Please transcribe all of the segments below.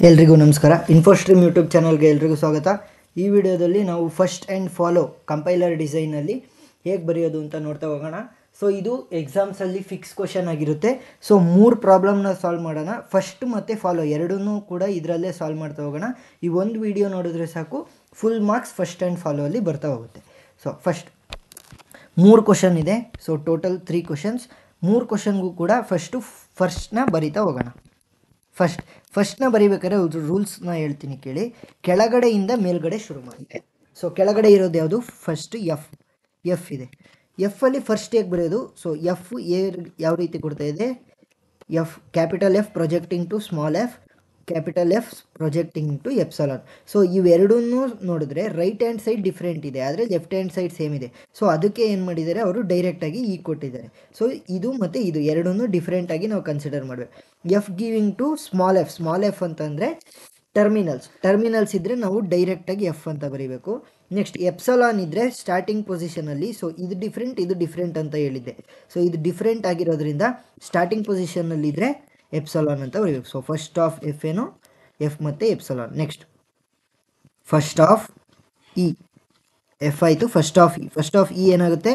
ಎಲ್ರಿಗೂ ನಮಸ್ಕಾರ. ಇನ್ಫೋಸ್ಟ್ರೀಮ್ ಯೂಟ್ಯೂಬ್ ಚಾನಲ್ಗೆ ಎಲ್ರಿಗೂ ಸ್ವಾಗತ. ಈ ವಿಡಿಯೋದಲ್ಲಿ ನಾವು ಫಸ್ಟ್ ಆ್ಯಂಡ್ ಫಾಲೋ ಕಂಪೈಲರ್ ಡಿಸೈನಲ್ಲಿ ಹೇಗೆ ಬರೆಯೋದು ಅಂತ ನೋಡ್ತಾ ಹೋಗೋಣ. ಸೊ ಇದು ಎಕ್ಸಾಮ್ಸಲ್ಲಿ ಫಿಕ್ಸ್ ಕ್ವಶನ್ ಆಗಿರುತ್ತೆ. ಸೊ 3 ಪ್ರಾಬ್ಲಮ್ನ ಸಾಲ್ವ್ ಮಾಡೋಣ. ಫಸ್ಟ್ ಮತ್ತು ಫಾಲೋ ಎರಡನ್ನೂ ಕೂಡ ಇದರಲ್ಲೇ ಸಾಲ್ವ್ ಮಾಡ್ತಾ ಹೋಗೋಣ. ಈ ಒಂದು ವಿಡಿಯೋ ನೋಡಿದ್ರೆ ಸಾಕು, full marks first and follow ಅಲ್ಲಿ ಬರ್ತಾ ಹೋಗುತ್ತೆ. ಸೊ ಫಸ್ಟ್ 3 ಕ್ವಶನ್ ಇದೆ. So total 3 questions. 3 ಕ್ವಶನ್ಗೂ ಕೂಡ ಫಸ್ಟ್ನ ಬರಿತಾ ಹೋಗೋಣ. ಫಸ್ಟ್ನ ಬರಿಬೇಕಾದ್ರೆ ರೂಲ್ಸ್ನ ಹೇಳ್ತೀನಿ ಕೇಳಿ. ಕೆಳಗಡೆಯಿಂದ ಮೇಲ್ಗಡೆ ಶುರು ಮಾಡಿ. ಸೊ ಕೆಳಗಡೆ ಇರೋದು ಯಾವುದು? ಫಸ್ಟ್ ಎಫ್ ಇದೆ. ಎಫಲ್ಲಿ ಫಸ್ಟ್ ಹೇಗೆ ಬರೆಯೋದು? ಸೊ ಎಫ್ ಯಾವ ರೀತಿ ಕೊಡ್ತಾ ಇದೆ? F capital F projecting to small F, capital F projecting to epsilon. So ಇವೆರಡನ್ನೂ ನೋಡಿದ್ರೆ ರೈಟ್ ಹ್ಯಾಂಡ್ ಸೈಡ್ ಡಿಫ್ರೆಂಟ್ ಇದೆ, ಆದರೆ ಲೆಫ್ಟ್ ಹ್ಯಾಂಡ್ ಸೈಡ್ ಸೇಮ್ ಇದೆ. ಸೊ ಅದಕ್ಕೆ ಏನು ಮಾಡಿದ್ದಾರೆ ಅವರು, ಡೈರೆಕ್ಟಾಗಿ ಕೊಟ್ಟಿದ್ದಾರೆ. ಸೊ ಇದು ಮತ್ತು ಇದು ಎರಡನ್ನೂ ಡಿಫ್ರೆಂಟಾಗಿ ನಾವು ಕನ್ಸಿಡರ್ ಮಾಡಬೇಕು. F giving to small F ಅಂತಂದರೆ ಟರ್ಮಿನಲ್ಸ್ ಇದ್ದರೆ ನಾವು ಡೈರೆಕ್ಟಾಗಿ ಎಫ್ ಅಂತ ಬರೀಬೇಕು. ನೆಕ್ಸ್ಟ್ ಎಪ್ಸಲಾನ್ ಇದ್ದರೆ ಸ್ಟಾರ್ಟಿಂಗ್ ಪೊಸಿಷನಲ್ಲಿ. ಸೊ ಇದು ಡಿಫ್ರೆಂಟ್ ಅಂತ ಹೇಳಿದ್ದೆ. ಸೊ ಇದು ಡಿಫ್ರೆಂಟ್ ಆಗಿರೋದ್ರಿಂದ ಸ್ಟಾರ್ಟಿಂಗ್ ಪೊಸಿಷನ್ನಲ್ಲಿದ್ದರೆ ಎಪ್ಸಲಾನ್ ಅಂತ ಬರೀಬೇಕು. ಸೊ ಫಸ್ಟ್ ಆಫ್ ಎಫ್ ಏನು? ಎಫ್ ಮತ್ತು epsilon. Next first of E. F ಆಯಿತು. ಫಸ್ಟ್ ಆಫ್ ಇ ಏನಾಗುತ್ತೆ?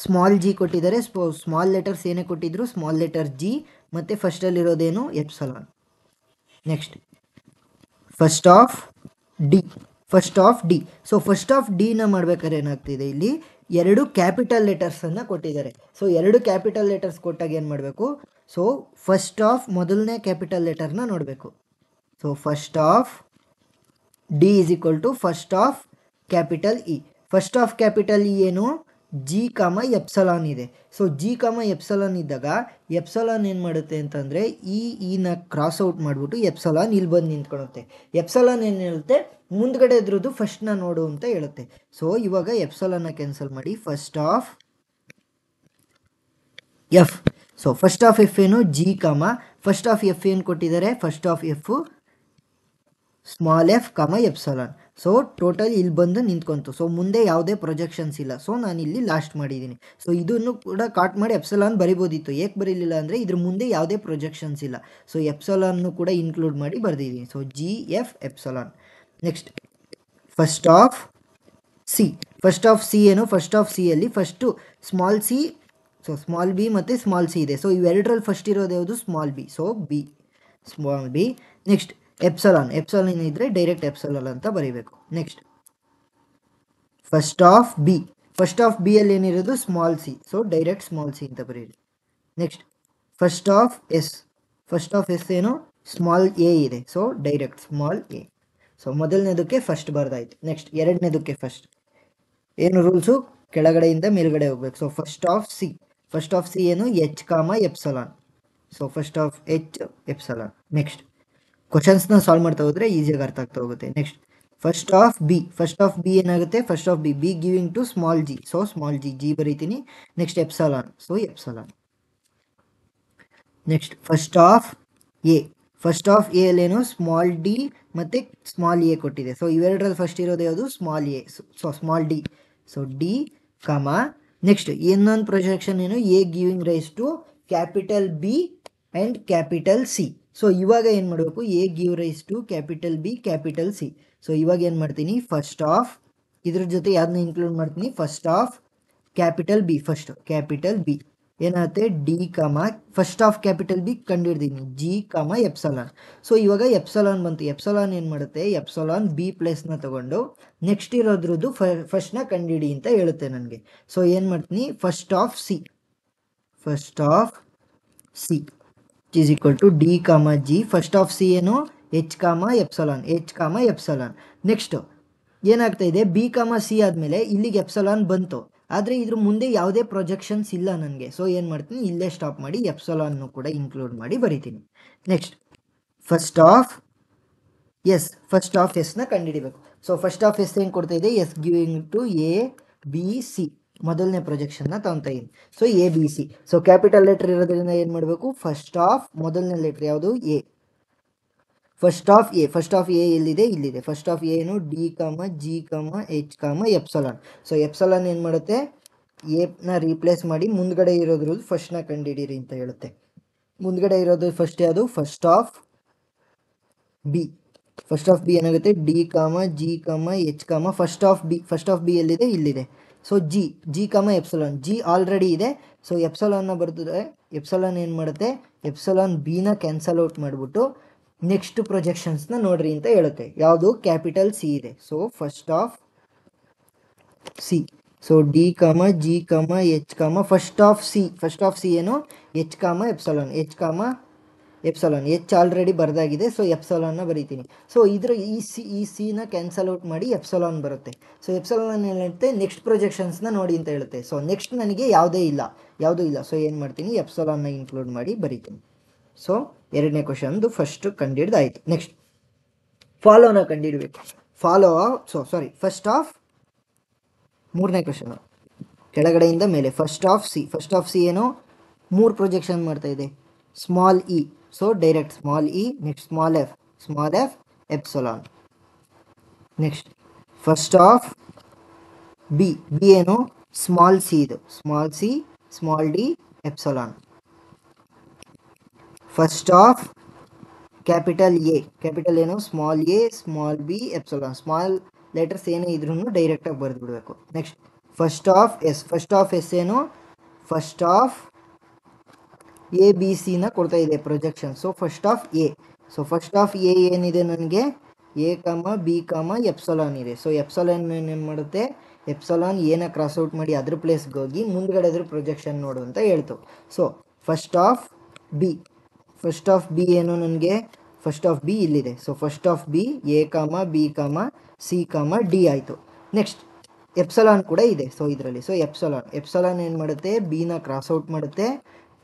ಸ್ಮಾಲ್ ಜಿ ಕೊಟ್ಟಿದ್ದಾರೆ. ಸ್ಮಾಲ್ ಲೆಟರ್ಸ್ ಏನೇ ಕೊಟ್ಟಿದ್ರು, ಸ್ಮಾಲ್ ಲೆಟರ್ ಜಿ ಮತ್ತು ಫಸ್ಟಲ್ಲಿರೋದೇನು? Epsilon. Next first of D. So first of ಡಿನ ಮಾಡ್ಬೇಕಾದ್ರೆ ಏನಾಗ್ತಿದೆ, ಇಲ್ಲಿ 2 ಕ್ಯಾಪಿಟಲ್ ಲೆಟರ್ಸನ್ನು ಕೊಟ್ಟಿದ್ದಾರೆ. ಸೊ 2 ಕ್ಯಾಪಿಟಲ್ ಲೆಟರ್ಸ್ ಕೊಟ್ಟಾಗ ಏನು ಮಾಡಬೇಕು? ಸೊ ಫಸ್ಟ್ ಆಫ್ ಮೊದಲನೇ ಕ್ಯಾಪಿಟಲ್ ಲೆಟರ್ನ ನೋಡಬೇಕು. So first of D is equal to first of capital E. First of capital E ಏನು? ಜಿ ಕಾಮ ಎಪ್ಸಲಾನ್ ಇದೆ. ಸೊ ಜಿ ಕಾಮ ಎಪ್ಸಲಾನ್ ಇದ್ದಾಗ ಎಪ್ಸಲಾನ್ ಏನು ಮಾಡುತ್ತೆ ಅಂತಂದರೆ ಇನ ಕ್ರಾಸ್ ಔಟ್ ಮಾಡಿಬಿಟ್ಟು ಎಪ್ಸಲಾನ್ ಇಲ್ಲಿ ಬಂದು ನಿಂತ್ಕೊಳುತ್ತೆ. ಎಪ್ಸಲಾನ್ ಏನು ಹೇಳುತ್ತೆ? ಮುಂದ್ಗಡೆ ಇದ್ರದ್ದು ಫಸ್ಟ್ನ ನೋಡು ಅಂತ ಹೇಳುತ್ತೆ. ಸೊ ಇವಾಗ ಎಪ್ಸಲಾನ್ನ ಕ್ಯಾನ್ಸಲ್ ಮಾಡಿ first of F. So first of F ಏನು? G comma first of F ಏನು ಕೊಟ್ಟಿದ್ದಾರೆ? First of F small F comma epsilon. So total ಇಲ್ಲಿ ಬಂದು ನಿಂತ್ಕೊಂತು. ಸೊ ಮುಂದೆ ಯಾವುದೇ ಪ್ರೊಜೆಕ್ಷನ್ಸ್ ಇಲ್ಲ. ಸೊ ನಾನು ಇಲ್ಲಿ ಲಾಸ್ಟ್ ಮಾಡಿದ್ದೀನಿ. ಸೊ ಇದನ್ನು ಕೂಡ ಕಾಟ್ ಮಾಡಿ ಎಪ್ಸಲಾನ್ ಬರಿಬೋದಿತ್ತು. ಏಕೆ ಬರೀಲಿಲ್ಲ ಅಂದರೆ ಇದ್ರ ಮುಂದೆ ಯಾವುದೇ ಪ್ರೊಜೆಕ್ಷನ್ಸ್ ಇಲ್ಲ. ಸೊ ಎಪ್ಸಲಾನ್ನು ಕೂಡ ಇನ್ಕ್ಲೂಡ್ ಮಾಡಿ ಬರೆದಿದ್ದೀನಿ. So G F epsilon. Next first of C ಏನು? ಫಸ್ಟ್ ಆಫ್ ಸಿ ಅಲ್ಲಿ first small C, so small B ಮತ್ತು ಸ್ಮಾಲ್ ಸಿ ಇದೆ. ಸೊ ಇವೆರಡರಲ್ಲಿ ಫಸ್ಟ್ ಇರೋದು ಯಾವುದು? Small B. So small B. Next epsilon ಇದ್ದರೆ ಡೈರೆಕ್ಟ್ ಎಪ್ಸಲಾನ್ ಅಂತ ಬರೀಬೇಕು. ನೆಕ್ಸ್ಟ್ ಫಸ್ಟ್ ಆಫ್ ಬಿ ಅಲ್ಲಿ ಏನಿರೋದು? Small C. So direct small C ಅಂತ ಬರೀರಿ. ನೆಕ್ಸ್ಟ್ ಫಸ್ಟ್ ಆಫ್ ಎಸ್ ಏನು? ಸ್ಮಾಲ್ ಎ ಇದೆ. So direct small A. So ಮೊದಲನೇದಕ್ಕೆ ಫಸ್ಟ್ ಬರ್ದಾಯ್ತು. ನೆಕ್ಸ್ಟ್ ಎರಡನೇದಕ್ಕೆ ಫಸ್ಟ್ ಏನು ರೂಲ್ಸು? ಕೆಳಗಡೆಯಿಂದ ಮೇಲ್ಗಡೆ ಹೋಗ್ಬೇಕು. ಸೊ ಫಸ್ಟ್ ಆಫ್ ಸಿ ಏನು? H comma epsilon. So first of H epsilon. Next ಕ್ವಶನ್ಸ್ನ ಸಾಲ್ವ್ ಮಾಡ್ತಾ ಹೋದರೆ ಈಸಿಯಾಗಿ ಅರ್ಥ ಆಗ್ತಾ ಹೋಗುತ್ತೆ. ನೆಕ್ಸ್ಟ್ ಫಸ್ಟ್ ಆಫ್ ಬಿ ಏನಾಗುತ್ತೆ? First of B giving to small G. So small G ಬರೀತೀನಿ. Next epsilon. So epsilon. Next first of A ಅಲ್ಲೇನು? ಸ್ಮಾಲ್ ಡಿ ಮತ್ತು ಸ್ಮಾಲ್ ಎ ಕೊಟ್ಟಿದೆ. ಸೊ ಇವೆರಡರಲ್ಲಿ ಫಸ್ಟ್ ಇರೋದು ಯಾವುದು? Small A. So small D. So D comma next ಇನ್ನೊಂದು projection ಏನು? A giving rise to capital B and capital C. So ಇವಾಗ ಏನು ಮಾಡಬೇಕು? A give rise to capital B capital C. So ಇವಾಗ ಏನು ಮಾಡ್ತೀನಿ? ಫಸ್ಟ್ ಆಫ್ ಇದ್ರ ಜೊತೆ ಯಾವ್ದನ್ನ ಇನ್ಕ್ಲೂಡ್ ಮಾಡ್ತೀನಿ? ಫಸ್ಟ್ ಆಫ್ ಕ್ಯಾಪಿಟಲ್ ಬಿ ಏನಾಗುತ್ತೆ? D comma first of capital B ಕಂಡುಹಿಡ್ದೀನಿ, ಜಿ ಕಾಮ ಎಪ್ಸಲಾನ್. ಸೊ ಇವಾಗ ಎಪ್ಸಲಾನ್ ಬಂತು. ಎಪ್ಸಲಾನ್ ಏನು ಮಾಡುತ್ತೆ? ಎಪ್ಸಲಾನ್ ಬಿ ಪ್ಲೇಸ್ನ ತಗೊಂಡು ನೆಕ್ಸ್ಟ್ ಇರೋದ್ರದ್ದು ಫಸ್ಟ್ನ ಕಂಡುಹಿಡಿ ಅಂತ ಹೇಳುತ್ತೆ ನನಗೆ. ಸೊ ಏನು ಮಾಡ್ತೀನಿ? First of C is equal to D comma G. First of C ಏನು? H comma epsilon. ನೆಕ್ಸ್ಟು ಏನಾಗ್ತಾ ಇದೆ? ಬಿ ಕಾಮ ಸಿ ಆದಮೇಲೆ ಇಲ್ಲಿಗೆ ಎಪ್ಸಲಾನ್ ಬಂತು, ಆದರೆ ಇದ್ರ ಮುಂದೆ ಯಾವುದೇ ಪ್ರೊಜೆಕ್ಷನ್ಸ್ ಇಲ್ಲ ನನಗೆ. ಸೊ ಏನು ಮಾಡ್ತೀನಿ? ಇಲ್ಲೇ ಸ್ಟಾಪ್ ಮಾಡಿ ಎಪ್ಸಲಾನ್ನು ಕೂಡ ಇನ್ಕ್ಲೂಡ್ ಮಾಡಿ ಬರಿತೀನಿ. ನೆಕ್ಸ್ಟ್ ಫಸ್ಟ್ ಆಫ್ ಎಸ್ನ ಕಂಡುಹಿಡಿಬೇಕು. ಸೊ ಫಸ್ಟ್ ಆಫ್ ಎಸ್ ಏನು ಕೊಡ್ತಾ ಇದೆ? S giving to A B C. ಮೊದಲನೇ ಪ್ರೊಜೆಕ್ಷನ್ನ ತಗೊತಾ ಇದ್ದೀನಿ. So A B C. So capital letter ಇರೋದ್ರಿಂದ ಏನು ಮಾಡಬೇಕು? ಫಸ್ಟ್ ಆಫ್ ಮೊದಲನೇ ಲೆಟರ್ ಯಾವುದು? ಎ. ಫಸ್ಟ್ ಆಫ್ ಎ ಎಲ್ಲಿದೆ? ಇಲ್ಲಿದೆ. ಫಸ್ಟ್ ಆಫ್ ಎ ಏನು? D comma G comma H comma epsilon. So epsilon ಏನು ಮಾಡುತ್ತೆ? ಎನ ರೀಪ್ಲೇಸ್ ಮಾಡಿ ಮುಂದ್ಗಡೆ ಇರೋದ್ರಲ್ಲಿ ಫಸ್ಟ್ನ ಕಂಡುಹಿಡೀರಿ ಅಂತ ಹೇಳುತ್ತೆ. ಮುಂದ್ಗಡೆ ಇರೋದು ಫಸ್ಟ್ ಯಾವುದು? First of B. First of B ಏನಾಗುತ್ತೆ D comma G comma H ಕಾಮ ಫಸ್ಟ್ ಆಫ್ ಬಿ ಎಲ್ಲಿದೆ ಇಲ್ಲಿದೆ. So G comma epsilon, G already ಇದೆ. ಸೊ ಎಪ್ಸಲಾನ್ನ ಬರ್ತದೆ. ಎಪ್ಸಲಾನ್ ಏನು ಮಾಡುತ್ತೆ, ಎಪ್ಸಲಾನ್ ಬಿನ ಕ್ಯಾನ್ಸಲ್ ಔಟ್ ಮಾಡಿಬಿಟ್ಟು ನೆಕ್ಸ್ಟ್ ಪ್ರೊಜೆಕ್ಷನ್ಸ್ನ ನೋಡ್ರಿ ಅಂತ ಹೇಳುತ್ತೆ. ಯಾವುದು ಕ್ಯಾಪಿಟಲ್ ಸಿ ಇದೆ. So first of C. So D comma G comma H ಕಾಮ ಫಸ್ಟ್ ಆಫ್ ಸಿ ಏನು H comma epsilon, H already ಬರ್ದಾಗಿದೆ. So ಎಪ್ಸಲಾನ್ನ ಬರೀತೀನಿ. ಸೊ ಇದ್ರ ಈ ಸಿನ ಕ್ಯಾನ್ಸಲ್ ಔಟ್ ಮಾಡಿ ಎಪ್ಸಲಾನ್ ಬರುತ್ತೆ. ಸೊ ಎಪ್ಸಲಾನ್ ಹೇಳುತ್ತೆ ನೆಕ್ಸ್ಟ್ ಪ್ರೊಜೆಕ್ಷನ್ಸ್ನ ನೋಡಿ ಅಂತ ಹೇಳುತ್ತೆ. ಸೊ ನೆಕ್ಸ್ಟ್ ನನಗೆ ಯಾವುದೂ ಇಲ್ಲ. ಸೊ ಏನು ಮಾಡ್ತೀನಿ, ಎಪ್ಸಲಾನ್ನ ಇನ್ಕ್ಲೂಡ್ ಮಾಡಿ ಬರೀತೀನಿ. ಸೊ ಎರಡನೇ ಕ್ವಶನ್ದು ಫಸ್ಟ್ ಕಂಡಿಡ್ದಾಯಿತು. ನೆಕ್ಸ್ಟ್ ಫಾಲೋನ ಕಂಡಿಡಬೇಕು. ಫಸ್ಟ್ ಆಫ್ ಮೂರನೇ ಕ್ವಶನ್ ಕೆಳಗಡೆಯಿಂದ ಮೇಲೆ ಫಸ್ಟ್ ಆಫ್ ಸಿ ಏನು 3 ಪ್ರೊಜೆಕ್ಷನ್ ಮಾಡ್ತಾ ಇದೆ. Small E, so direct small E. Next small F epsilon. Next first of B ಏನು ಸ್ಮಾಲ್ ಸಿ, ಇದು small C small D epsilon. First of capital ಏನು small A small B epsilon. Small letters ಏನೇ ಇದ್ರೂ ಡೈರೆಕ್ಟಾಗಿ ಬರೆದು ಬಿಡಬೇಕು. Next first of S ಏನು first of A B ಸಿನ ಕೊಡ್ತಾ ಇದೆ projection. So first of A ಏನಿದೆ ನನಗೆ ಎ ಕಾಮ ಬಿ ಕಾಮ ಎಪ್ಸಲಾನ್ ಇದೆ. ಸೊ ಎಪ್ಸಲಾನ್ ಏನು ಮಾಡುತ್ತೆ, ಎಪ್ಸಲಾನ್ ಏನ ಕ್ರಾಸ್ ಔಟ್ ಮಾಡಿ ಅದ್ರ ಪ್ಲೇಸ್ಗೆ ಹೋಗಿ ಮುಂದ್ಗಡೆ ಅದ್ರ ಪ್ರೊಜೆಕ್ಷನ್ ನೋಡು ಅಂತ ಹೇಳ್ತು. ಸೊ ಫಸ್ಟ್ ಆಫ್ ಬಿ ಏನು ನನಗೆ ಫಸ್ಟ್ ಆಫ್ ಬಿ ಇಲ್ಲಿದೆ. So first of B A ಕಾಮ ಬಿ ಕಾಮ ಸಿ ಕಾಮ ಡಿ ಆಯಿತು. ನೆಕ್ಸ್ಟ್ ಎಪ್ಸಲಾನ್ ಕೂಡ ಇದೆ. ಸೊ ಇದರಲ್ಲಿ ಎಪ್ಸಲಾನ್ ಏನು ಮಾಡುತ್ತೆ, ಬಿನ ಕ್ರಾಸ್ ಔಟ್ ಮಾಡುತ್ತೆ.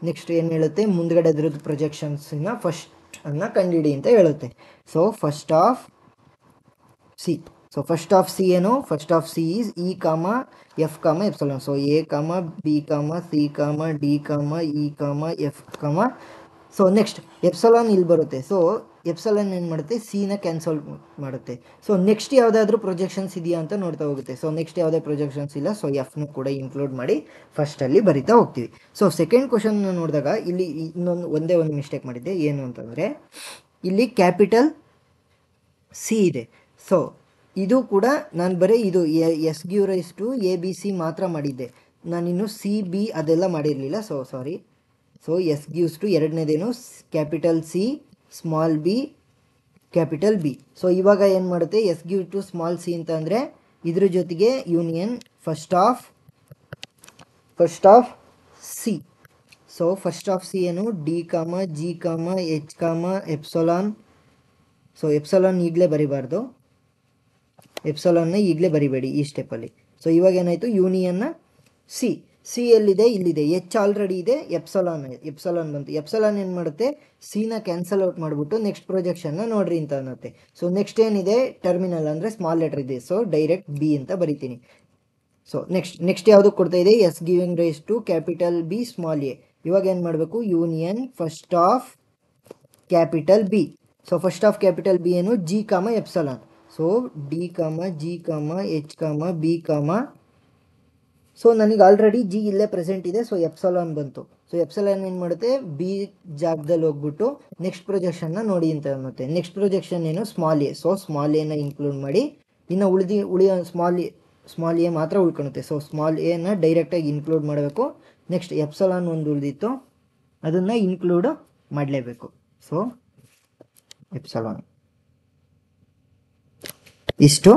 ನೆಕ್ಸ್ಟ್ ಏನು ಹೇಳುತ್ತೆ, ಮುಂದ್ಗಡೆ ಅದ್ರದ್ದು ಪ್ರೊಜೆಕ್ಷನ್ಸ್ನ ಫಸ್ಟನ್ನು ಕಂಡಿಡಿ ಅಂತ ಹೇಳುತ್ತೆ. ಸೊ ಫಸ್ಟ್ ಆಫ್ ಸಿ ಏನು first of C is E comma F comma epsilon. So A ಕಾಮ ಬಿ ಕಾಮ C comma D comma E comma F comma. So next epsilon ಇಲ್ಲಿ ಬರುತ್ತೆ. ಸೊ ಎಪ್ಸಲಾನ್ ಏನು ಮಾಡುತ್ತೆ, ಸಿನ ಕ್ಯಾನ್ಸಲ್ ಮಾಡುತ್ತೆ. ಸೊ ನೆಕ್ಸ್ಟ್ ಯಾವುದಾದ್ರೂ ಪ್ರೊಜೆಕ್ಷನ್ಸ್ ಇದೆಯಾ ಅಂತ ನೋಡ್ತಾ ಹೋಗುತ್ತೆ. ಸೊ ನೆಕ್ಸ್ಟ್ ಯಾವುದೇ ಪ್ರೊಜೆಕ್ಷನ್ಸ್ ಇಲ್ಲ. ಸೊ ಎಫ್ನು ಕೂಡ ಇನ್ಕ್ಲೂಡ್ ಮಾಡಿ ಫಸ್ಟಲ್ಲಿ ಬರಿತಾ ಹೋಗ್ತೀವಿ. ಸೊ ಸೆಕೆಂಡ್ ಕ್ವಶನ್ನ ನೋಡಿದಾಗ ಇಲ್ಲಿ ಒಂದೇ ಒಂದು ಮಿಸ್ಟೇಕ್ ಮಾಡಿದ್ದೆ. ಏನು ಅಂತಂದರೆ ಇಲ್ಲಿ ಕ್ಯಾಪಿಟಲ್ ಸಿ ಇದೆ. ಸೊ ಇದು ಕೂಡ ನಾನು ಬರೀ ಇದು S give rise to A B C ಮಾತ್ರ ಮಾಡಿದ್ದೆ. ನಾನಿನ್ನು ಸಿ ಬಿ ಅದೆಲ್ಲ ಮಾಡಿರಲಿಲ್ಲ. ಸೊ ಎಸ್ ಗಿವ್ಸ್ ಟು ಎರಡನೇದೇನು capital C small B capital B. So ಇವಾಗ ಏನು ಮಾಡುತ್ತೆ, S give to small C ಅಂತ ಅಂದರೆ ಇದ್ರ ಜೊತೆಗೆ union first of C. So first of C ಏನು D comma G comma H comma epsilon. So epsilon ಈಗಲೇ ಬರಿಬಾರ್ದು, ಎಪ್ಸಲಾನ್ನ ಈಗಲೇ ಬರಿಬೇಡಿ ಈ ಸ್ಟೆಪ್ಪಲ್ಲಿ. ಸೊ ಇವಾಗ ಏನಾಯಿತು, ಯೂನಿಯನ್ನ ಸಿ ಎಲ್ಲಿದೆ ಇಲ್ಲಿದೆ, ಎಚ್ ಆಲ್ರೆಡಿ ಇದೆ, ಎಪ್ಸಲಾನ್ ಬಂತು. ಎಪ್ಸಲಾನ್ ಏನು ಮಾಡುತ್ತೆ, ಸಿನ ಕ್ಯಾನ್ಸಲ್ ಔಟ್ ಮಾಡಿಬಿಟ್ಟು ನೆಕ್ಸ್ಟ್ ಪ್ರೊಜೆಕ್ಷನ್ನ ನೋಡ್ರಿ ಅಂತ ಅನ್ನತ್ತೆ. ಸೊ ನೆಕ್ಸ್ಟ್ ಏನಿದೆ ಟರ್ಮಿನಲ್ ಅಂದರೆ ಸ್ಮಾಲ್ ಲೆಟರ್ ಇದೆ. ಸೊ ಡೈರೆಕ್ಟ್ ಬಿ ಅಂತ ಬರಿತೀನಿ. ಸೊ ನೆಕ್ಸ್ಟ್ ಯಾವುದಕ್ಕೆ ಕೊಡ್ತಾ ಇದೆ, S giving rise to capital B small A. ಇವಾಗ ಏನು ಮಾಡಬೇಕು, union first of capital B. So first of capital B ಏನು G comma epsilon. So D comma G comma H ಕಾಮ ಬಿ ಕಾಮ. ಸೊ ನನಗೆ ಆಲ್ರೆಡಿ ಜಿ ಇಲ್ಲೇ present ಇದೆ. So epsilon ಬಂತು. ಸೊ ಎಪ್ಸಲಾನ್ ಏನು ಮಾಡುತ್ತೆ, ಬಿ ಜಾಗದಲ್ಲಿ ಹೋಗ್ಬಿಟ್ಟು ನೆಕ್ಸ್ಟ್ ಪ್ರೊಜೆಕ್ಷನ್ನ ನೋಡಿ ಅಂತ ಅನ್ನುತ್ತೆ. ನೆಕ್ಸ್ಟ್ ಪ್ರೊಜೆಕ್ಷನ್ ಏನು ಸ್ಮಾಲ್ ಎ. ಸೊ ಸ್ಮಾಲ್ ಎನ ಇನ್ಕ್ಲೂಡ್ ಮಾಡಿ ಇನ್ನು ಉಳಿಯೋ ಸ್ಮಾಲ್ ಎ ಮಾತ್ರ ಉಳ್ಕೊಳುತ್ತೆ. ಸೊ ಸ್ಮಾಲ್ ಎನ ಡೈರೆಕ್ಟಾಗಿ ಇನ್ಕ್ಲೂಡ್ ಮಾಡಬೇಕು. ನೆಕ್ಸ್ಟ್ ಎಪ್ಸಲಾನ್ ಒಂದು ಉಳಿದಿತ್ತು, ಅದನ್ನು ಇನ್ಕ್ಲೂಡ್ ಮಾಡಲೇಬೇಕು. ಸೊ ಎಪ್ಸಲಾನ್ ಇಷ್ಟು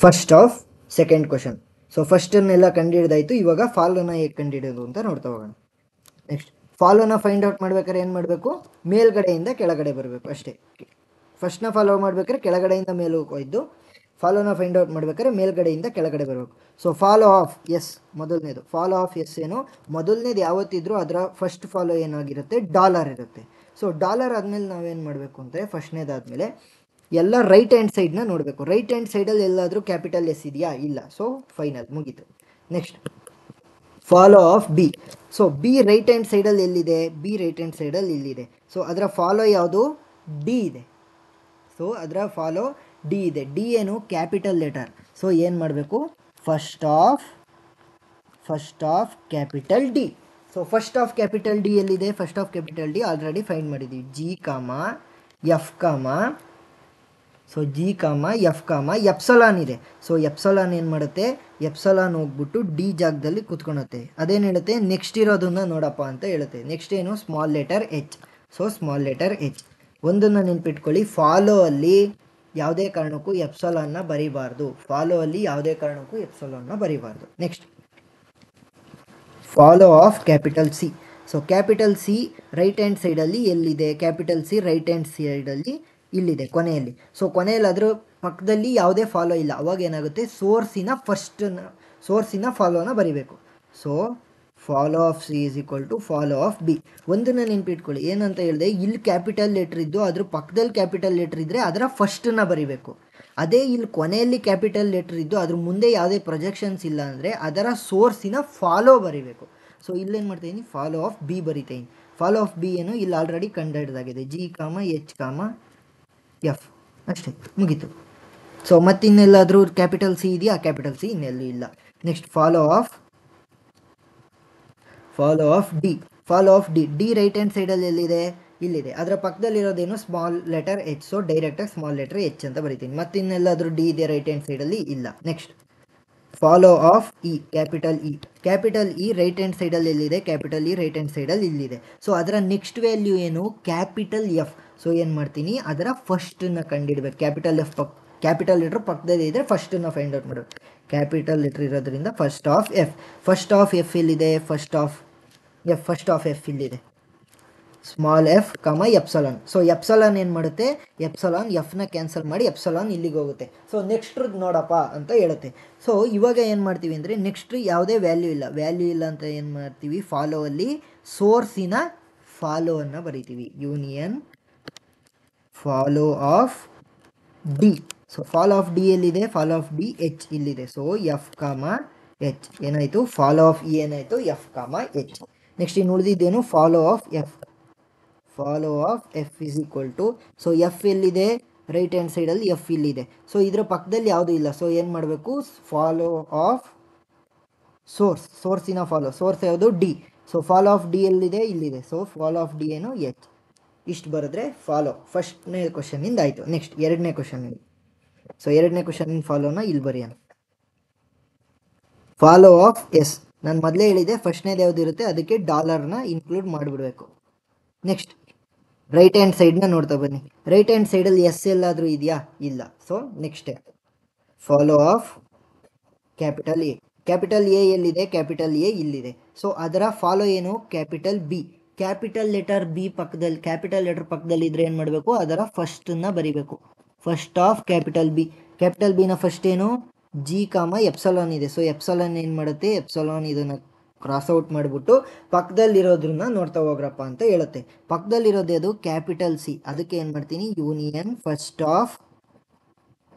first of second question. So ಫಸ್ಟನ್ನೆಲ್ಲ ಕಂಡುಹಿಡ್ದಾಯ್ತು. ಇವಾಗ ಫಾಲೋನ ಹೇಗೆ ಕಂಡುಹಿಡೋದು ಅಂತ ನೋಡ್ತಾ ಹೋಗೋಣ. ನೆಕ್ಸ್ಟ್ ಫಾಲೋನ ಫೈಂಡ್ ಔಟ್ ಮಾಡ್ಬೇಕಾದ್ರೆ ಏನು ಮಾಡಬೇಕು, ಮೇಲ್ಗಡೆಯಿಂದ ಕೆಳಗಡೆ ಬರಬೇಕು ಅಷ್ಟೇ. ಫಸ್ಟ್ನ ಫಾಲೋ ಮಾಡ್ಬೇಕಾದ್ರೆ ಕೆಳಗಡೆಯಿಂದ ಮೇಲೆ ಹೋಯ್ದು, ಫಾಲೋನ ಫೈಂಡ್ ಔಟ್ ಮಾಡ್ಬೇಕಾದ್ರೆ ಮೇಲ್ಗಡೆಯಿಂದ ಕೆಳಗಡೆ ಬರಬೇಕು. ಸೊ ಫಾಲೋ ಆಫ್ ಎಸ್ ಮೊದಲನೇದು. ಫಾಲೋ ಆಫ್ ಎಸ್ ಏನು ಮೊದಲನೇದು ಯಾವತ್ತಿದ್ರೂ ಅದರ ಫಸ್ಟ್ ಫಾಲೋ ಏನಾಗಿರುತ್ತೆ, ಡಾಲರ್ ಇರುತ್ತೆ. ಸೊ ಡಾಲರ್ ಆದಮೇಲೆ ನಾವೇನು ಮಾಡಬೇಕು ಅಂದರೆ ಫಸ್ಟ್ನೇದಾದಮೇಲೆ ಎಲ್ಲ ರೈಟ್ ಹ್ಯಾಂಡ್ ಸೈಡ್ನ ನೋಡಬೇಕು. ರೈಟ್ ಹ್ಯಾಂಡ್ ಸೈಡಲ್ಲಿ ಎಲ್ಲಾದರೂ ಕ್ಯಾಪಿಟಲ್ ಎಸ್ ಇದೆಯಾ, ಇಲ್ಲ. ಸೊ ಫೈನಲ್ ಮುಗೀತು. Next follow of B. So B right hand ಸೈಡಲ್ಲಿ ಎಲ್ಲಿದೆ, ಬಿ ರೈಟ್ ಹ್ಯಾಂಡ್ ಸೈಡಲ್ಲಿ ಇಲ್ಲಿದೆ. ಸೊ ಅದರ ಫಾಲೋ ಯಾವುದು, ಡಿ ಇದೆ. ಸೊ ಅದರ ಫಾಲೋ ಡಿ ಇದೆ. ಡಿ ಏನು ಕ್ಯಾಪಿಟಲ್ ಲೆಟರ್. ಸೊ ಏನು ಮಾಡಬೇಕು, first of capital D. So first of capital D ಎಲ್ಲಿದೆ, first of capital D already find ಮಾಡಿದ್ದೀವಿ. G comma F comma so G comma F comma epsilon ಇದೆ. So epsilon ಏನು ಮಾಡುತ್ತೆ, epsilon ಹೋಗ್ಬಿಟ್ಟು D ಜಾಗದಲ್ಲಿ ಕೂತ್ಕೊಳುತ್ತೆ. ಅದೇನು ಹೇಳುತ್ತೆ, ನೆಕ್ಸ್ಟ್ ಇರೋದನ್ನ ನೋಡಪ್ಪ ಅಂತ ಹೇಳುತ್ತೆ. ನೆಕ್ಸ್ಟ್ ಏನು, small letter H. So small letter H. ಒಂದನ್ನು ನೆನ್ಪಿಟ್ಕೊಳ್ಳಿ, ಫಾಲೋ ಅಲ್ಲಿ ಯಾವುದೇ ಕಾರಣಕ್ಕೂ ಎಪ್ಸಲಾನ್ನ ಬರೀಬಾರ್ದು. ಫಾಲೋ ಅಲ್ಲಿ ಯಾವುದೇ ಕಾರಣಕ್ಕೂ ಎಪ್ಸಲಾನ್ನ ಬರೀಬಾರ್ದು. Next follow of capital C. So capital C right hand ಸೈಡಲ್ಲಿ ಎಲ್ಲಿದೆ, ಕ್ಯಾಪಿಟಲ್ ಸಿ ರೈಟ್ ಹ್ಯಾಂಡ್ ಸೈಡಲ್ಲಿ ಇಲ್ಲಿದೆ ಕೊನೆಯಲ್ಲಿ. ಸೊ ಕೊನೆಯಲ್ಲಿ ಅದರ ಪಕ್ಕದಲ್ಲಿ ಯಾವುದೇ ಫಾಲೋ ಇಲ್ಲ. ಅವಾಗ ಏನಾಗುತ್ತೆ, ಸೋರ್ಸಿನ ಫಾಲೋನ ಬರಿಬೇಕು. So follow of C is equal to follow of B. ಒಂದನ್ನು ನೆನ್ಪಿಟ್ಕೊಳ್ಳಿ, ಏನಂತ ಹೇಳಿದೆ, ಇಲ್ಲಿ ಕ್ಯಾಪಿಟಲ್ ಲೆಟ್ರ್ ಇದ್ದು ಅದ್ರ ಪಕ್ಕದಲ್ಲಿ ಕ್ಯಾಪಿಟಲ್ ಲೆಟ್ರ್ ಇದ್ದರೆ ಅದರ ಫಸ್ಟನ್ನ ಬರಿಬೇಕು. ಅದೇ ಇಲ್ಲಿ ಕೊನೆಯಲ್ಲಿ ಕ್ಯಾಪಿಟಲ್ ಲೆಟ್ರ್ ಇದ್ದು ಅದ್ರ ಮುಂದೆ ಯಾವುದೇ ಪ್ರೊಜೆಕ್ಷನ್ಸ್ ಇಲ್ಲ ಅಂದರೆ ಅದರ ಸೋರ್ಸಿನ ಫಾಲೋ ಬರಿಬೇಕು. ಸೊ ಇಲ್ಲೇನು ಮಾಡ್ತಾಯಿದ್ದೀನಿ, ಫಾಲೋ ಆಫ್ ಬಿ ಬರಿತಾಯಿದ್ದೀನಿ. ಫಾಲೋ ಆಫ್ ಬಿ ಏನು ಇಲ್ಲಿ ಆಲ್ರೆಡಿ ಕಂಡುಹಿಡ್ದಾಗಿದೆ, G comma H comma F, ಅಷ್ಟೇ, ಮುಗೀತು. ಸೊ ಮತ್ತಿನ್ನೆಲ್ಲಾದರೂ ಕ್ಯಾಪಿಟಲ್ ಸಿ ಇದೆಯಾ, ಕ್ಯಾಪಿಟಲ್ ಸಿ ಇನ್ನೆಲ್ಲೂ ಇಲ್ಲ. Next follow of D. Follow of D, D right hand ಸೈಡಲ್ಲಿ ಎಲ್ಲಿದೆ, ಇಲ್ಲಿದೆ. ಅದರ ಪಕ್ಕದಲ್ಲಿರೋದೇನು, ಸ್ಮಾಲ್ ಲೆಟರ್ ಎಚ್. ಸೊ ಡೈರೆಕ್ಟಾಗಿ ಸ್ಮಾಲ್ ಲೆಟರ್ ಎಚ್ ಅಂತ ಬರಿತೀನಿ. ಮತ್ತಿನ್ನೆಲ್ಲಾದರೂ ಡಿ ಇದೆ ರೈಟ್ ಹ್ಯಾಂಡ್ ಸೈಡಲ್ಲಿ, ಇಲ್ಲ. Next follow of E, capital E. Capital E right hand ಸೈಡಲ್ಲಿ ಎಲ್ಲಿದೆ, ಕ್ಯಾಪಿಟಲ್ ಇ ರೈಟ್ ಹ್ಯಾಂಡ್ ಸೈಡಲ್ಲಿ ಇಲ್ಲಿದೆ. ಸೊ ಅದರ ನೆಕ್ಸ್ಟ್ ವ್ಯಾಲ್ಯೂ ಏನು, ಕ್ಯಾಪಿಟಲ್ ಎಫ್. ಸೊ ಏನು ಮಾಡ್ತೀನಿ, ಅದರ ಫಸ್ಟನ್ನು ಕಂಡುಹಿಡ್ಬೇಕು. ಕ್ಯಾಪಿಟಲ್ ಲೆಟ್ರ್ ಪಕ್ಕದಲ್ಲಿ ಇದ್ದರೆ ಫಸ್ಟನ್ನು ಫೈಂಡ್ ಔಟ್ ಮಾಡಬೇಕು. ಕ್ಯಾಪಿಟಲ್ ಲೆಟ್ರ್ ಇರೋದ್ರಿಂದ first of F. First of F ಎಲ್ಲಿದೆ, ಫಸ್ಟ್ ಆಫ್ ಎಫ್ ಇಲ್ಲಿದೆ, ಸ್ಮಾಲ್ ಎಫ್ ಕಮ ಎಪ್ಸಲಾನ್. ಸೊ ಎಪ್ಸಲಾನ್ ಏನು ಮಾಡುತ್ತೆ, ಎಪ್ಸಲಾನ್ ಎಫ್ನ ಕ್ಯಾನ್ಸಲ್ ಮಾಡಿ ಎಪ್ಸಲಾನ್ ಇಲ್ಲಿಗೆ ಹೋಗುತ್ತೆ. ಸೊ ನೆಕ್ಸ್ಟ್ ನೋಡಪ್ಪ ಅಂತ ಹೇಳುತ್ತೆ. ಸೊ ಇವಾಗ ಏನು ಮಾಡ್ತೀವಿ ಅಂದರೆ, ನೆಕ್ಸ್ಟ್ ಯಾವುದೇ ವ್ಯಾಲ್ಯೂ ಇಲ್ಲ ಅಂತ ಏನು ಮಾಡ್ತೀವಿ, ಫಾಲೋ ಅಲ್ಲಿ ಸೋರ್ಸಿನ ಫಾಲೋವನ್ನು ಬರಿತೀವಿ. Union follow of D. So follow of D ಎಲ್ಲಿದೆ, ಫಾಲೋ ಆಫ್ ಡಿ ಎಚ್ ಇಲ್ಲಿದೆ. ಸೊ ಎಫ್ ಕಾಮ ಎಚ್ ಏನಾಯಿತು, ಫಾಲೋ ಆಫ್ ಇ ಏನಾಯಿತು, ಎಫ್ ಕಾಮ ಎಚ್. ನೆಕ್ಸ್ಟ್ ಇನ್ನು ಉಳಿದಿದ್ದೇನು, follow of F. Follow of F is equal to, so F ಎಲ್ಲಿದೆ, right hand ಸೈಡಲ್ಲಿ F ಇಲ್ಲಿದೆ. So ಇದರ ಪಕ್ಕದಲ್ಲಿ ಯಾವುದೂ ಇಲ್ಲ. ಸೊ ಏನು ಮಾಡಬೇಕು, ಫಾಲೋ ಆಫ್ ಸೋರ್ಸಿನ ಫಾಲೋ. ಸೋರ್ಸ್ ಯಾವುದು, D. So follow of D ಎಲ್ಲಿದೆ, ಇಲ್ಲಿದೆ. ಸೊ ಫಾಲೋ ಆಫ್ ಡಿ ಏನು, ಎಚ್. ಇಷ್ಟು ಬರೆದ್ರೆ ಫಾಲೋ ಫಸ್ಟ್ನೇ ಕ್ವಶನಿಂದ ಆಯಿತು. ನೆಕ್ಸ್ಟ್ ಎರಡನೇ ಕ್ವಶನಿಂದ. ಸೊ ಎರಡನೇ ಕ್ವಶನಿನ ಫಾಲೋನ ಇಲ್ಲಿ ಬರೆಯೋಣ. Follow of S. ನಾನು ಮೊದಲೇ ಹೇಳಿದೆ, ಫಸ್ಟ್ನೇದು ಯಾವ್ದು ಇರುತ್ತೆ ಅದಕ್ಕೆ ಡಾಲರ್ನ ಇನ್ಕ್ಲೂಡ್ ಮಾಡಿಬಿಡ್ಬೇಕು. ನೆಕ್ಸ್ಟ್ ರೈಟ್ ಹ್ಯಾಂಡ್ ಸೈಡ್ನ ನೋಡ್ತಾ ಬನ್ನಿ. ರೈಟ್ ಹ್ಯಾಂಡ್ ಸೈಡಲ್ಲಿ ಎಸ್ ಎಲ್ಲಾದರೂ ಇದೆಯಾ, ಇಲ್ಲ. So next follow of capital A. Capital A ಎಲ್ಲಿದೆ, ಕ್ಯಾಪಿಟಲ್ ಎ ಇಲ್ಲಿದೆ. ಸೊ ಅದರ ಫಾಲೋ ಏನು, capital B. Capital letter B ಪಕ್ಕದಲ್ಲಿ, ಕ್ಯಾಪಿಟಲ್ ಲೆಟರ್ ಪಕ್ಕದಲ್ಲಿ ಇದ್ರೆ ಏನು ಮಾಡಬೇಕು, ಅದರ ಫಸ್ಟನ್ನು ಬರಿಬೇಕು. First of capital B. Capital ಬಿನ ಫಸ್ಟ್ ಏನು, ಜಿ ಕಾಮ ಎಪ್ಸಲಾನ್ ಇದೆ. ಸೊ ಎಪ್ಸಲಾನ್ ಏನು ಮಾಡುತ್ತೆ, ಎಪ್ಸಲಾನ್ ಇದನ್ನು ಕ್ರಾಸ್ ಔಟ್ ಮಾಡಿಬಿಟ್ಟು ಪಕ್ಕದಲ್ಲಿರೋದ್ರನ್ನ ನೋಡ್ತಾ ಹೋಗ್ರಪ್ಪ ಅಂತ ಹೇಳುತ್ತೆ. ಪಕ್ಕದಲ್ಲಿರೋದೇ ಅದು ಕ್ಯಾಪಿಟಲ್ ಸಿ. ಅದಕ್ಕೆ ಏನು ಮಾಡ್ತೀನಿ, ಯೂನಿಯನ್ ಫಸ್ಟ್ ಆಫ್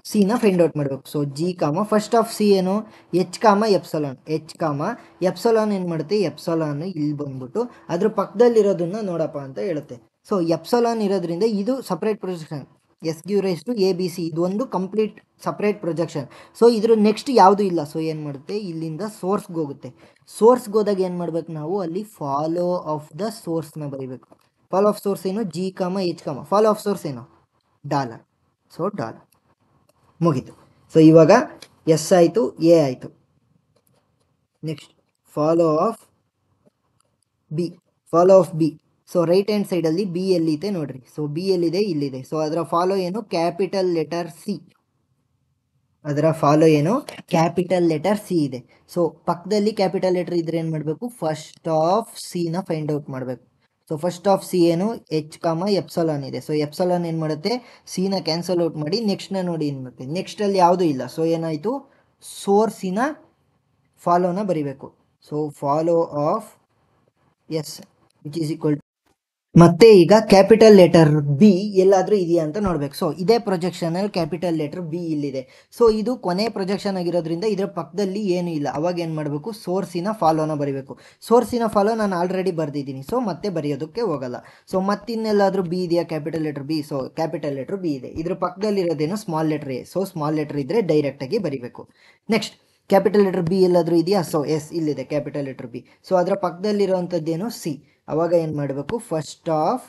ಸಿನ ಫೈಂಡ್ ಔಟ್ ಮಾಡಬೇಕು. So G comma first of C ಏನು, H comma epsilon. H comma epsilon ಏನು ಮಾಡುತ್ತೆ, ಎಪ್ಸಲಾನ್ ಇಲ್ಲಿ ಬಂದ್ಬಿಟ್ಟು ಅದ್ರ ಪಕ್ಕದಲ್ಲಿರೋದನ್ನ ನೋಡಪ್ಪ ಅಂತ ಹೇಳುತ್ತೆ. ಸೊ ಎಪ್ಸಲಾನ್ ಇರೋದ್ರಿಂದ ಇದು separate projection, S give rise to A B C, ಇದು ಒಂದು ಕಂಪ್ಲೀಟ್ ಸಪ್ರೇಟ್ ಪ್ರೊಜೆಕ್ಷನ್. ಸೊ ಇದ್ರ ನೆಕ್ಸ್ಟ್ ಯಾವುದೂ ಇಲ್ಲ. ಸೊ ಏನು ಮಾಡುತ್ತೆ, ಇಲ್ಲಿಂದ ಸೋರ್ಸ್ಗೆ ಹೋಗುತ್ತೆ. ಸೋರ್ಸ್ಗೆ ಹೋದಾಗ ಏನು ಮಾಡ್ಬೇಕು ನಾವು, ಅಲ್ಲಿ ಫಾಲೋ ಆಫ್ ದ ಸೋರ್ಸ್ನ ಬರೀಬೇಕು. ಫಾಲೋ ಆಫ್ ಸೋರ್ಸ್ ಏನು, ಜಿ ಕಾಮ ಎಚ್ ಕಾಮ. ಫಾಲೋ ಆಫ್ ಸೋರ್ಸ್ ಏನು, ಡಾಲರ್. ಸೊ ಡಾಲರ್ ಮುಗೀತು. ಸೊ ಇವಾಗ ಎಸ್ ಆಯಿತು, ಎ ಆಯಿತು. Next follow of B. Follow of B. So right hand ಸೈಡಲ್ಲಿ ಬಿ ಎಲ್ಲಿದೆ ನೋಡ್ರಿ. ಸೊ ಬಿ ಎಲ್ಲಿದೆ, ಇಲ್ಲಿದೆ. ಸೊ ಅದರ ಫಾಲೋ ಏನು, ಕ್ಯಾಪಿಟಲ್ ಲೆಟರ್ ಸಿ. ಅದರ ಫಾಲೋ ಏನು, ಕ್ಯಾಪಿಟಲ್ ಲೆಟರ್ ಸಿ ಇದೆ. ಸೊ ಪಕ್ಕದಲ್ಲಿ ಕ್ಯಾಪಿಟಲ್ ಲೆಟರ್ ಇದ್ರೆ ಏನು ಮಾಡಬೇಕು, ಫಸ್ಟ್ ಆಫ್ ಸಿನ ಫೈಂಡ್ ಔಟ್ ಮಾಡಬೇಕು. ಸೊ ಫಸ್ಟ್ ಆಫ್ ಸಿ ಏನು, ಎಚ್ ಕಾಮ ಎಪ್ಸಲಾನ್ ಇದೆ. ಸೊ ಎಪ್ಸಲಾನ್ ಏನು ಮಾಡುತ್ತೆ, ಸಿನ ಕ್ಯಾನ್ಸಲ್ ಔಟ್ ಮಾಡಿ ನೆಕ್ಸ್ಟ್ನ ನೋಡಿ ಏನು ಮಾಡುತ್ತೆ, ನೆಕ್ಸ್ಟಲ್ಲಿ ಯಾವುದೂ ಇಲ್ಲ. ಸೊ ಏನಾಯಿತು, ಸೋರ್ಸಿನ ಫಾಲೋನ ಬರಿಬೇಕು. So follow of S which is equal. ಮತ್ತೆ ಈಗ ಕ್ಯಾಪಿಟಲ್ ಲೆಟರ್ ಬಿ ಎಲ್ಲಾದರೂ ಇದೆಯಾ ಅಂತ ನೋಡ್ಬೇಕು. ಸೊ ಇದೇ ಪ್ರೊಜೆಕ್ಷನಲ್ಲಿ ಕ್ಯಾಪಿಟಲ್ ಲೆಟರ್ ಬಿ ಇಲ್ಲಿದೆ. ಸೊ ಇದು ಕೊನೆ ಪ್ರೊಜೆಕ್ಷನ್ ಆಗಿರೋದ್ರಿಂದ ಇದರ ಪಕ್ಕದಲ್ಲಿ ಏನೂ ಇಲ್ಲ. ಅವಾಗ ಏನು ಮಾಡಬೇಕು, ಸೋರ್ಸಿನ ಫಾಲೋನ ಬರೀಬೇಕು. ಸೋರ್ಸಿನ ಫಾಲೋ ನಾನು ಆಲ್ರೆಡಿ ಬರೆದಿದ್ದೀನಿ. ಸೊ ಮತ್ತೆ ಬರೆಯೋದಕ್ಕೆ ಹೋಗಲ್ಲ. ಸೊ ಮತ್ತಿನ್ನೆಲ್ಲಾದರೂ ಬಿ ಇದೆಯಾ, capital letter B. So capital letter B ಇದೆ. ಇದ್ರ ಪಕ್ಕದಲ್ಲಿರೋದೇನು, small letter A. So small letter ಇದ್ದರೆ ಡೈರೆಕ್ಟಾಗಿ ಬರೀಬೇಕು. ನೆಕ್ಸ್ಟ್ ಕ್ಯಾಪಿಟಲ್ ಲೆಟರ್ ಬಿ ಎಲ್ಲಾದರೂ ಇದೆಯಾ. ಸೊ ಎಸ್ ಇಲ್ಲಿದೆ ಕ್ಯಾಪಿಟಲ್ ಲೆಟರ್ ಬಿ. ಸೊ ಅದರ ಪಕ್ಕದಲ್ಲಿರೋವಂಥದ್ದೇನು, ಸಿ. ಅವಾಗ ಏನು ಮಾಡಬೇಕು, ಫಸ್ಟ್ ಆಫ್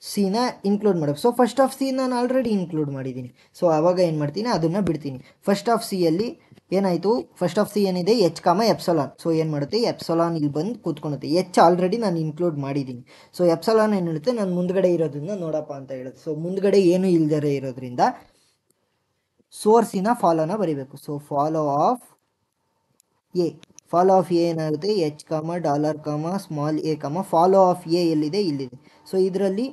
ಸಿನ ಇನ್ಕ್ಲೂಡ್ ಮಾಡಬೇಕು. ಸೊ ಫಸ್ಟ್ ಆಫ್ ಸಿ ನಾನು ಆಲ್ರೆಡಿ ಇನ್ಕ್ಲೂಡ್ ಮಾಡಿದ್ದೀನಿ. ಸೊ ಆವಾಗ ಏನು ಮಾಡ್ತೀನಿ, ಅದನ್ನು ಬಿಡ್ತೀನಿ. ಫಸ್ಟ್ ಆಫ್ ಸಿಯಲ್ಲಿ ಏನಾಯಿತು, ಫಸ್ಟ್ ಆಫ್ ಸಿ ಏನಿದೆ ಎಚ್ ಕಾಮ ಎಪ್ಸಲಾನ್. ಸೊ ಏನು ಮಾಡುತ್ತೆ, ಎಪ್ಸಲಾನ್ ಇಲ್ಲಿ ಬಂದು ಕೂತ್ಕೊಳುತ್ತೆ. ಎಚ್ ಆಲ್ರೆಡಿ ನಾನು ಇನ್ಕ್ಲೂಡ್ ಮಾಡಿದ್ದೀನಿ. ಸೊ ಎಪ್ಸಲಾನ್ ಏನು ಹೇಳುತ್ತೆ, ನಾನು ಮುಂದ್ಗಡೆ ಇರೋದನ್ನ ನೋಡಪ್ಪ ಅಂತ ಹೇಳುತ್ತೆ. ಸೊ ಮುಂದ್ಗಡೆ ಏನು ಇಲ್ದರೆ ಇರೋದ್ರಿಂದ ಸೋರ್ಸಿನ ಫಾಲೋನ ಬರೀಬೇಕು. So follow of A, follow of A ಏನಾಗುತ್ತೆ, H comma dollar comma small A comma follow of A ಎಲ್ಲಿದೆ, ಇಲ್ಲಿದೆ. ಸೊ ಇದರಲ್ಲಿ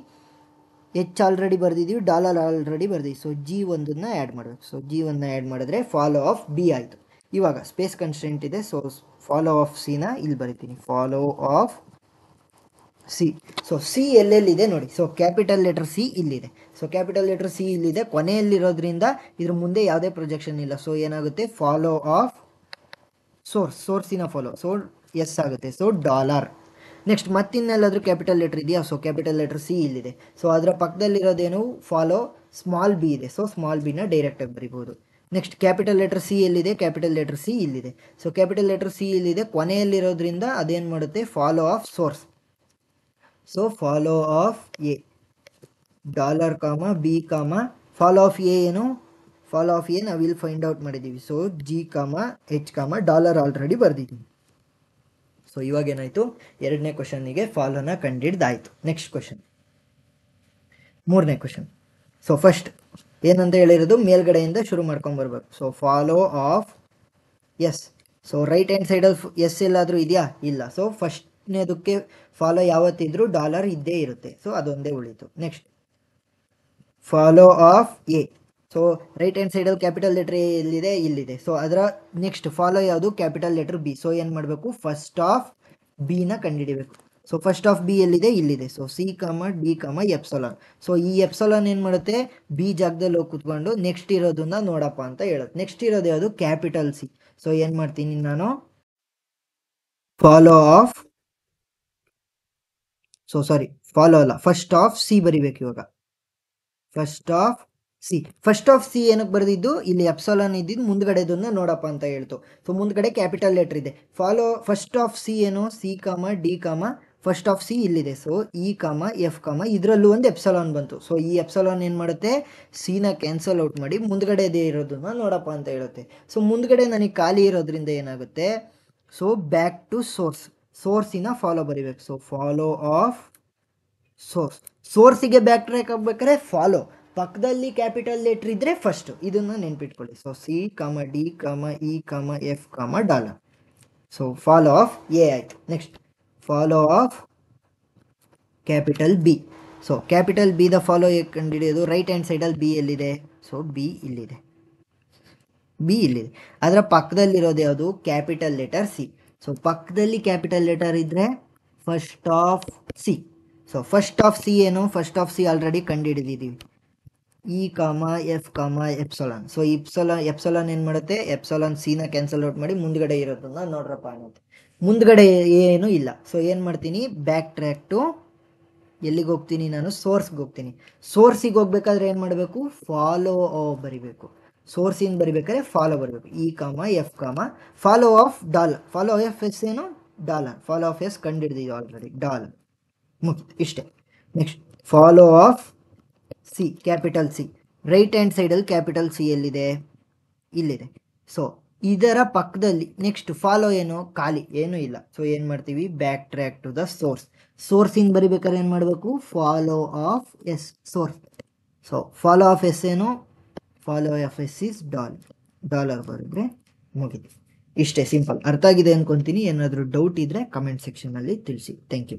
ಎಚ್ ಆಲ್ರೆಡಿ ಬರೆದಿದ್ದೀವಿ, ಡಾಲರ್ ಆಲ್ರೆಡಿ ಬರೆದಿದ್ದೀವಿ. ಸೊ ಜಿ ಒಂದನ್ನು ಆ್ಯಡ್ ಮಾಡಬೇಕು. ಸೊ ಜಿ ಒಂದನ್ನ ಆ್ಯಡ್ ಮಾಡಿದ್ರೆ ಫಾಲೋ ಆಫ್ ಬಿ ಆಯಿತು. ಇವಾಗ ಸ್ಪೇಸ್ ಕನ್ಸ್ಟೆಂಟ್ ಇದೆ. ಸೊ ಫಾಲೋ ಆಫ್ ಸಿನ ಇಲ್ಲಿ ಬರಿತೀನಿ, follow of C. So C ಎಲ್ಲೆಲ್ಲಿದೆ ನೋಡಿ. ಸೊ ಕ್ಯಾಪಿಟಲ್ ಲೆಟರ್ ಸಿ ಇಲ್ಲಿದೆ. ಸೊ ಕ್ಯಾಪಿಟಲ್ ಲೆಟರ್ ಸಿ ಇಲ್ಲಿದೆ, ಕೊನೆಯಲ್ಲಿರೋದ್ರಿಂದ ಇದ್ರ ಮುಂದೆ ಯಾವುದೇ ಪ್ರೊಜೆಕ್ಷನ್ ಇಲ್ಲ. ಸೊ ಏನಾಗುತ್ತೆ, ಫಾಲೋ ಆಫ್ ಸೋರ್ಸಿನ ಫಾಲೋ. ಸೊ ಎಸ್ ಆಗುತ್ತೆ. So dollar. ನೆಕ್ಸ್ಟ್ ಮತ್ತಿನ್ನೆಲ್ಲಾದರೂ ಕ್ಯಾಪಿಟಲ್ ಲೆಟರ್ ಇದೆಯಾ. ಸೊ ಕ್ಯಾಪಿಟಲ್ ಲೆಟರ್ ಸಿ ಇಲ್ಲಿದೆ. ಸೊ ಅದರ ಪಕ್ಕದಲ್ಲಿರೋದೇನು, ಫಾಲೋ ಸ್ಮಾಲ್ ಬಿ ಇದೆ. ಸೊ ಸ್ಮಾಲ್ ಬಿನ ಡೈರೆಕ್ಟಾಗಿ ಬರಿಬೋದು. ನೆಕ್ಸ್ಟ್ ಕ್ಯಾಪಿಟಲ್ ಲೆಟರ್ ಸಿ ಎಲ್ಲಿದೆ, ಕ್ಯಾಪಿಟಲ್ ಲೆಟರ್ ಸಿ ಇಲ್ಲಿದೆ. ಸೊ ಕ್ಯಾಪಿಟಲ್ ಲೆಟರ್ ಸಿ ಇಲ್ಲಿದೆ, ಕೊನೆಯಲ್ಲಿರೋದ್ರಿಂದ ಅದೇನು ಮಾಡುತ್ತೆ, follow of source. So follow of A dollar comma B ಕಾಮ ಫಾಲೋ ಆಫ್ ಎ ಏನು, ಫಾಲೋ ಆಫ್ ಎ ನಾವು ಇಲ್ಲಿ ಫೈಂಡ್ ಔಟ್ ಮಾಡಿದ್ದೀವಿ. So G comma H comma dollar already ಬರೆದಿದ್ದೀವಿ. ಸೊ ಇವಾಗ ಏನಾಯಿತು, ಎರಡನೇ ಕ್ವಶನ್ನಿಗೆ ಫಾಲೋನ ಕಂಡಿಡ್ದಾಯಿತು. ನೆಕ್ಸ್ಟ್ ಕ್ವಶನ್, ಮೂರನೇ ಕ್ವಶನ್. ಸೊ ಫಸ್ಟ್ ಏನಂತ ಹೇಳಿರೋದು, ಮೇಲ್ಗಡೆಯಿಂದ ಶುರು ಮಾಡ್ಕೊಂಬರ್ಬೇಕು. So follow of S. So right hand ಸೈಡಲ್ಲಿ ಎಸ್ ಎಲ್ಲಾದರೂ ಇದೆಯಾ, ಇಲ್ಲ. ಸೊ ಫಸ್ಟ್ನೇದಕ್ಕೆ ಫಾಲೋ ಯಾವತ್ತಿದ್ರೂ ಡಾಲರ್ ಇದ್ದೇ ಇರುತ್ತೆ. ಸೊ ಅದೊಂದೇ ಉಳಿತು. Next follow of A. So right hand ಸೈಡಲ್ಲಿ ಕ್ಯಾಪಿಟಲ್ ಲೆಟರ್ ಎ ಎಲ್ಲಿದೆ, ಇಲ್ಲಿದೆ. ಸೊ ಅದರ ನೆಕ್ಸ್ಟ್ ಫಾಲೋ ಯಾವುದು, ಕ್ಯಾಪಿಟಲ್ ಲೆಟರ್ ಬಿ. ಸೊ ಏನು ಮಾಡಬೇಕು, ಫಸ್ಟ್ ಆಫ್ ಬಿನ ಕಂಡುಹಿಡಿಬೇಕು. ಸೊ ಫಸ್ಟ್ ಆಫ್ ಬಿ ಎಲ್ಲಿದೆ, ಇಲ್ಲಿದೆ. ಸೊ ಸಿ ಕಾಮ ಡಿ ಕಾಮ ಎಪ್ಸಲಾನ್. ಸೊ ಈ ಎಪ್ಸಲಾನ್ ಏನು ಮಾಡುತ್ತೆ, ಬಿ ಜಾಗದಲ್ಲಿ ಹೋಗಿ ಕುತ್ಕೊಂಡು ನೆಕ್ಸ್ಟ್ ಇರೋದನ್ನ ನೋಡಪ್ಪ ಅಂತ ಹೇಳುತ್ತೆ. ನೆಕ್ಸ್ಟ್ ಇರೋದು ಯಾವುದು, ಕ್ಯಾಪಿಟಲ್ ಸಿ. ಸೊ ಏನು ಮಾಡ್ತೀನಿ ನಾನು, ಫಾಲೋ ಆಫ್ ಫಾಲೋ ಅಲ್ಲ, ಫಸ್ಟ್ ಆಫ್ ಸಿ ಬರಿಬೇಕು ಇವಾಗ. First of C. First of C ಏನಕ್ಕೆ ಬರೆದಿದ್ದು, ಇಲ್ಲಿ ಎಪ್ಸಲಾನ್ ಇದ್ದಿದ್ದು ಮುಂದ್ಗಡೆದನ್ನ ನೋಡಪ್ಪ ಅಂತ ಹೇಳ್ತು. ಸೊ ಮುಂದ್ಗಡೆ ಕ್ಯಾಪಿಟಲ್ ಲೆಟರ್ ಇದೆ. ಫಸ್ಟ್ ಆಫ್ ಸಿ ಏನು, C comma D comma first of C ಇಲ್ಲಿದೆ. ಸೊ ಇ ಕಾಮ ಎಫ್ ಕಾಮ ಇದರಲ್ಲೂ ಒಂದು ಎಪ್ಸಲಾನ್ ಬಂತು. ಸೊ ಈ ಎಪ್ಸಲಾನ್ ಏನು ಮಾಡುತ್ತೆ, ಸಿನ ಕ್ಯಾನ್ಸಲ್ ಔಟ್ ಮಾಡಿ ಮುಂದ್ಗಡೆದೇ ಇರೋದನ್ನ ನೋಡಪ್ಪ ಅಂತ ಹೇಳುತ್ತೆ. ಸೊ ಮುಂದ್ಗಡೆ ನನಗೆ ಖಾಲಿ ಇರೋದ್ರಿಂದ ಏನಾಗುತ್ತೆ, ಸೊ ಬ್ಯಾಕ್ ಟು ಸೋರ್ಸಿನ ಫಾಲೋ ಬರಿಬೇಕು. ಸೊ ಫಾಲೋ ಆಫ್ ಸೋರ್ಸಿಗೆ ಬ್ಯಾಕ್ ಟ್ರ್ಯಾಕ್ ಆಗ್ಬೇಕಾದ್ರೆ ಫಾಲೋ, ಪಕ್ಕದಲ್ಲಿ ಕ್ಯಾಪಿಟಲ್ ಲೆಟರ್ ಇದ್ರೆ ಫಸ್ಟ್, ಇದನ್ನ ನೆನ್ಪಿಟ್ಕೊಳ್ಳಿ. So C comma D comma E comma F comma dollar. So follow of A ಆಯ್ತು. Next follow of capital B. So capital B the follow ಹೇಗೆ ಕಂಡುಹಿಡಿಯೋದು, right hand ಸೈಡಲ್ಲಿ B ಎಲ್ಲಿದೆ. So B ಇಲ್ಲಿದೆ. ಅದರ ಪಕ್ಕದಲ್ಲಿರೋದು ಯಾವುದು, ಕ್ಯಾಪಿಟಲ್ ಲೆಟರ್ ಸಿ. ಸೊ ಪಕ್ಕದಲ್ಲಿ ಕ್ಯಾಪಿಟಲ್ ಲೆಟರ್ ಇದ್ರೆ first of C. So first of C ಏನು, ಫಸ್ಟ್ ಆಫ್ ಸಿ ಆಲ್ರೆಡಿ ಕಂಡುಹಿಡಿದಿದ್ದೀವಿ, E comma F comma epsilon. So epsilon ಏನು ಮಾಡುತ್ತೆ, ಎಪ್ಸಲಾನ್ ಸಿನ ಕ್ಯಾನ್ಸಲ್ ಔಟ್ ಮಾಡಿ ಮುಂದ್ಗಡೆ ಇರೋದನ್ನ ನೋಡ್ರಪ್ಪ ಅನ್ನುತ್ತೆ. ಮುಂದ್ಗಡೆ ಏನು ಇಲ್ಲ. ಸೊ ಏನು ಮಾಡ್ತೀನಿ, ಬ್ಯಾಕ್ ಟ್ರ್ಯಾಕ್ ಟು ಎಲ್ಲಿಗೆ ಹೋಗ್ತೀನಿ ನಾನು, ಸೋರ್ಸ್ಗೆ ಹೋಗ್ತೀನಿ. ಸೋರ್ಸಿಗೆ ಹೋಗ್ಬೇಕಾದ್ರೆ ಏನು ಮಾಡಬೇಕು, ಫಾಲೋ ಬರಿಬೇಕು. ಸೋರ್ಸಿಂದ ಬರಿಬೇಕಾದ್ರೆ ಫಾಲೋ ಬರಬೇಕು. E comma F comma follow of dollar. Follow of S ಏನು, ಡಾಲರ್. ಫಾಲೋ ಆಫ್ ಎಸ್ ಕಂಡಿಡಿದೀವಿ ಆಲ್ರೆಡಿ, ಡಾಲರ್. ಮುಗಿತು ಇಷ್ಟೇ. Next follow of C, capital C. Right hand ಸೈಡಲ್ಲಿ ಕ್ಯಾಪಿಟಲ್ ಸಿ ಎಲ್ಲಿದೆ, ಇಲ್ಲಿದೆ. ಸೊ ಇದರ ಪಕ್ಕದಲ್ಲಿ ನೆಕ್ಸ್ಟ್ ಫಾಲೋ ಏನು, ಖಾಲಿ ಏನೂ ಇಲ್ಲ. ಸೊ ಏನು ಮಾಡ್ತೀವಿ, ಬ್ಯಾಕ್ ಟ್ರ್ಯಾಕ್ ಟು ದ ಸೋರ್ಸಿಂದ ಬರಿಬೇಕಾದ್ರೆ ಏನು ಮಾಡಬೇಕು, follow of S, source. So follow of S ಏನು, follow of S is dollar ಬರೆದ್ರೆ ಮುಗಿತು. ಇಷ್ಟೇ ಸಿಂಪಲ್. ಅರ್ಥ ಆಗಿದೆ ಅನ್ಕೊಂತೀನಿ. ಏನಾದರೂ ಡೌಟ್ ಇದ್ದರೆ ಕಮೆಂಟ್ ಸೆಕ್ಷನಲ್ಲಿ ತಿಳಿಸಿ. Thank you.